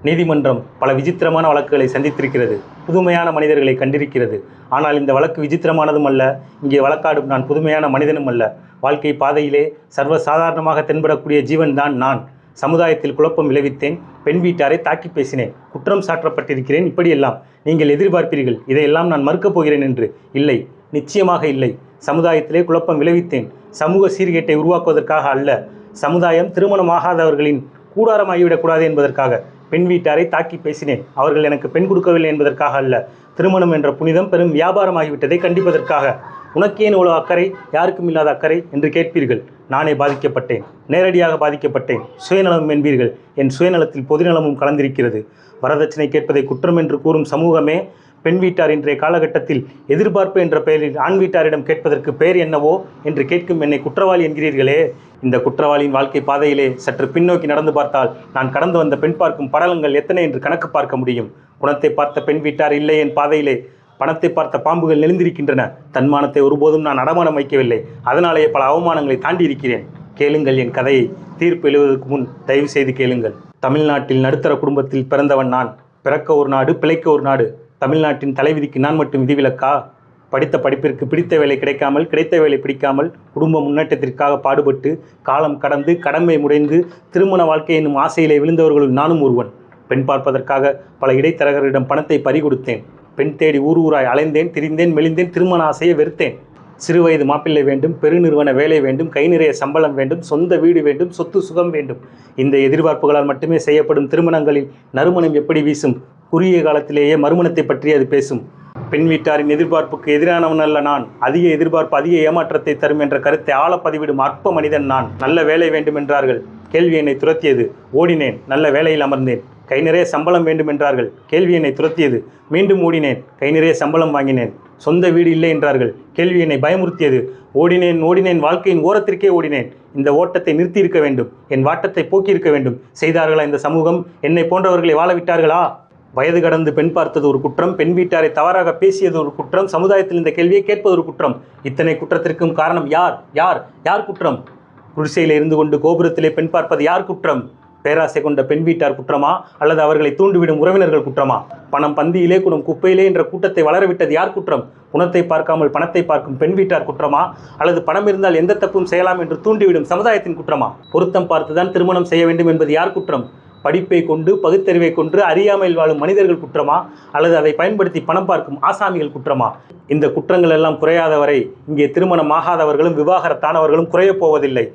நீதிமன்றம் பல விசித்திரமான வழக்குகளை சந்தித்திருக்கிறது. புதுமையான மனிதர்களை கண்டிருக்கிறது. ஆனால் இந்த வழக்கு விசித்திரமானதும் அல்ல. இங்கே வழக்காடும் நான் புதுமையான மனிதனும் அல்ல. வாழ்க்கை பாதையிலே சர்வசாதாரணமாக தென்படக்கூடிய ஜீவன் தான் நான். சமுதாயத்தில் குழப்பம் விளைவித்தேன். பெண் வீட்டாரை தாக்கி பேசினேன். குற்றம் சாற்றப்பட்டிருக்கிறேன். இப்படியெல்லாம் நீங்கள் எதிர்பார்ப்பீர்கள் இதையெல்லாம் நான் மறுக்கப் போகிறேன் என்று. இல்லை, நிச்சயமாக இல்லை. சமுதாயத்திலே குழப்பம் விளைவித்தேன். சமூக சீர்கேட்டை உருவாக்குவதற்காக அல்ல. சமுதாயம் திருமணமாகாதவர்களின் கூடாரமாகிவிடக்கூடாது என்பதற்காக பெண் வீட்டாரை தாக்கி பேசினேன். அவர்கள் எனக்கு பெண் கொடுக்கவில்லை என்பதற்காக அல்ல. திருமணம் என்ற புனிதம் பெரும் வியாபாரமாகிவிட்டதை கண்டிப்பதற்காக. உனக்கேன் இவ்வளவு அக்கறை, யாருக்கும் இல்லாத அக்கறை என்று கேட்பீர்கள். நானே பாதிக்கப்பட்டேன், நேரடியாக பாதிக்கப்பட்டேன். சுயநலம் என்பீர்கள். என் சுயநலத்தில் பொதுநலமும் கலந்திருக்கிறது. வரதட்சணை கேட்பதை குற்றம் என்று கூறும் சமூகமே பெண் வீட்டார் இன்றைய காலகட்டத்தில் எதிர்பார்ப்பு என்ற பெயரில் ஆண் வீட்டாரிடம் கேட்பதற்கு பெயர் என்னவோ என்று கேட்கும் என்னை குற்றவாளி என்கிறீர்களே. இந்த குற்றவாளியின் வாழ்க்கை பாதையிலே சற்று பின்னோக்கி நடந்து பார்த்தால் நான் கடந்து வந்த பெண் பார்க்கும் படலங்கள் எத்தனை என்று கணக்கு பார்க்க முடியும். குணத்தை பார்த்த பெண் வீட்டார் இல்லை என் பாதையிலே. பணத்தை பார்த்த பாம்புகள் நெளிந்திருக்கின்றன. தன்மானத்தை ஒருபோதும் நான் அடமானம் வைக்கவில்லை. அதனாலேயே பல அவமானங்களை தாண்டி இருக்கிறேன். கேளுங்கள் என் கதையை. தீர்ப்பு எழுவதற்கு முன் தயவு செய்து கேளுங்கள். தமிழ்நாட்டில் நடுத்தர குடும்பத்தில் பிறந்தவன் நான். பிறக்க ஒரு நாடு, பிழைக்க ஒரு நாடு. தமிழ்நாட்டின் தலைவிதிக்கு நான் மட்டும் விதிவிலக்கா? படித்த படிப்பிற்கு பிடித்த வேலை கிடைக்காமல், கிடைத்த வேலை பிடிக்காமல், குடும்ப முன்னேற்றத்திற்காக பாடுபட்டு காலம் கடந்து கடமை முடைந்து திருமண வாழ்க்கை என்னும் ஆசையிலே விழுந்தவர்களுள் நானும் ஒருவன். பெண் பார்ப்பதற்காக பல இடைத்தரகர்களிடம் பணத்தை பறிகொடுத்தேன். பெண் தேடி ஊர் ஊராய் அலைந்தேன், திரிந்தேன், மெலிந்தேன். திருமண ஆசையை வெறுத்தேன். சிறுவயது மாப்பிள்ளை வேண்டும், பெருநிறுவன வேலை வேண்டும், கை நிறைய சம்பளம் வேண்டும், சொந்த வீடு வேண்டும், சொத்து சுகம் வேண்டும். இந்த எதிர்பார்ப்புகளால் மட்டுமே செய்யப்படும் திருமணங்களில் நறுமணம் எப்படி வீசும்? குறுகிய காலத்திலேயே மறுமணத்தை பற்றி அது பேசும். பெண் வீட்டாரின் எதிர்பார்ப்புக்கு எதிரானவன் அல்ல நான். அதிக எதிர்பார்ப்பு அதிக ஏமாற்றத்தை தரும் என்ற கருத்தை ஆழப்பதிவிடும் அற்ப மனிதன் நான். நல்ல வேலை வேண்டும் என்றார்கள். கேள்வி என்னை துரத்தியது. ஓடினேன். நல்ல வேலையில் அமர்ந்தேன். கை நிறைய சம்பளம் வேண்டும் என்றார்கள். கேள்வி என்னை துரத்தியது. மீண்டும் ஓடினேன். கை நிறைய சம்பளம் வாங்கினேன். சொந்த வீடு இல்லை என்றார்கள். கேள்வி என்னை பயமுறுத்தியது. ஓடினேன். வாழ்க்கையின் ஓரத்திற்கே ஓடினேன். இந்த ஓட்டத்தை நிறுத்தியிருக்க வேண்டும். என் வாட்டத்தை போக்கியிருக்க வேண்டும். செய்தார்களா இந்த சமூகம்? என்னை போன்றவர்களை வாழ விட்டார்களா? வயது கடந்து பெண் பார்த்தது ஒரு குற்றம். பெண் வீட்டாரை தவறாக பேசியது ஒரு குற்றம். சமுதாயத்தில் இந்த கேள்வியை கேட்பது ஒரு குற்றம். இத்தனை குற்றத்திற்கும் காரணம் யார்? யார் யார் குற்றம்? குடிசையில் இருந்து கொண்டு கோபுரத்திலே பெண் பார்ப்பது யார் குற்றம்? பேராசை கொண்ட பெண் வீட்டார் குற்றமா, அல்லது அவர்களை தூண்டிவிடும் உறவினர்கள் குற்றமா? பணம் பந்தியிலே, குணம் குப்பையிலே என்ற கூட்டத்தை வளரவிட்டது யார் குற்றம்? குணத்தை பார்க்காமல் பணத்தை பார்க்கும் பெண் வீட்டார் குற்றமா, அல்லது பணம் இருந்தால் எந்த தப்பும் செய்யலாம் என்று தூண்டிவிடும் சமுதாயத்தின் குற்றமா? பொருத்தம் பார்த்துதான் திருமணம் செய்ய வேண்டும் என்பது யார் குற்றம்? படிப்பை கொண்டு, பகுத்தறிவை கொண்டு அறியாமையில் வாழும் மனிதர்கள் குற்றமா, அல்லது அதை பயன்படுத்தி பணம் பார்க்கும் ஆசாமிகள் குற்றமா? இந்த குற்றங்கள் எல்லாம் குறையாதவரை இங்கே திருமணம் ஆகாதவர்களும் விவாகரத்தானவர்களும் குறையப் போவதில்லை.